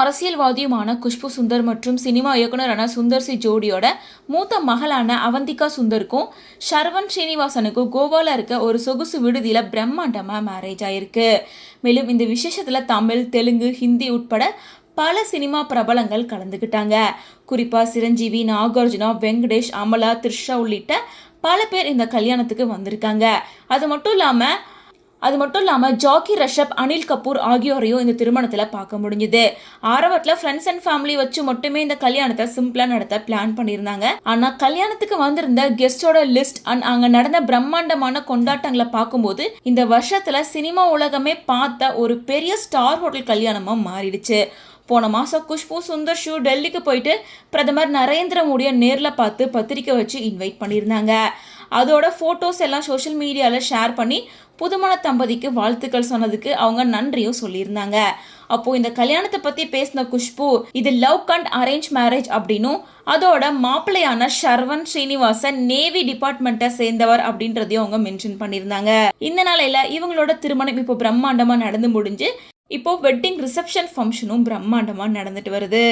அரசியல்வாதியுமான குஷ்பு சுந்தர் மற்றும் cinema இயக்குனரான Sundar C ஜோடியோட மூத்த மகளான அவந்திகா சுந்தருக்கும் ஷர்வன் ஸ்ரீனிவாசனுக்கும் கோவால இருக்க ஒரு சொகுசு விடுதியில பிரம்மாண்டமா மேரேஜ் ஆயிருக்கு. மேலும் இந்த விசேஷத்துல தமிழ், தெலுங்கு, ஹிந்தி உட்பட பல சினிமா பிரபலங்கள் கலந்துக்கிட்டாங்க. குறிப்பா சிரஞ்சீவி, நாகார்ஜுனா, வெங்கடேஷ், அமலா, த்ரிஷா உள்ளிட்ட பல பேர் இந்த கல்யாணத்துக்கு வந்திருக்காங்க. அது மட்டும் இல்லாமல் ஜாக்கி ரஷப், அனில் கபூர் ஆகியோரையும் இந்த திருமணத்தில் பார்க்க முடிஞ்சுது. ஆரம்பத்தில் ஃப்ரெண்ட்ஸ் அண்ட் ஃபேமிலி வச்சு மட்டுமே இந்த கல்யாணத்தை சிம்பிளாக நடத்த பிளான் பண்ணியிருந்தாங்க. ஆனால் கல்யாணத்துக்கு வந்திருந்த கெஸ்டோட லிஸ்ட் அண்ட் அங்கே நடந்த பிரம்மாண்டமான கொண்டாட்டங்களை பார்க்கும்போது இந்த வருஷத்தில் சினிமா உலகமே பார்த்த ஒரு பெரிய ஸ்டார் ஹோட்டல் கல்யாணமாக மாறிடுச்சு. போன மாதம் குஷ்பு சுந்தர் ஷூ டெல்லிக்கு போயிட்டு பிரதமர் நரேந்திர மோடியை நேரில் பார்த்து பத்திரிக்கை வச்சு இன்வைட் பண்ணியிருந்தாங்க. அதோட ஃபோட்டோஸ் எல்லாம் சோஷியல் மீடியாவில் ஷேர் பண்ணி புதுமண தம்பதிக்கு வாழ்த்துக்கள் சொன்னதுக்கு அவங்க நன்றியும் சொல்லியிருந்தாங்க. அப்போ இந்த கல்யாணத்தை பற்றி பேசின குஷ்பு இது லவ் அண்ட் அரேஞ்ச் மேரேஜ் அப்படின்னும் அதோட மாப்பிள்ளையான ஷர்வன் ஸ்ரீனிவாசன் நேவி டிபார்ட்மெண்ட்டை சேர்ந்தவர் அப்படின்றதையும் அவங்க மென்ஷன் பண்ணியிருந்தாங்க. இந்த நாளையில இவங்களோட திருமணம் இப்போ பிரம்மாண்டமாக நடந்து முடிஞ்சு இப்போ வெட்டிங் ரிசப்ஷன் ஃபங்க்ஷனும் பிரம்மாண்டமாக நடந்துட்டு வருது.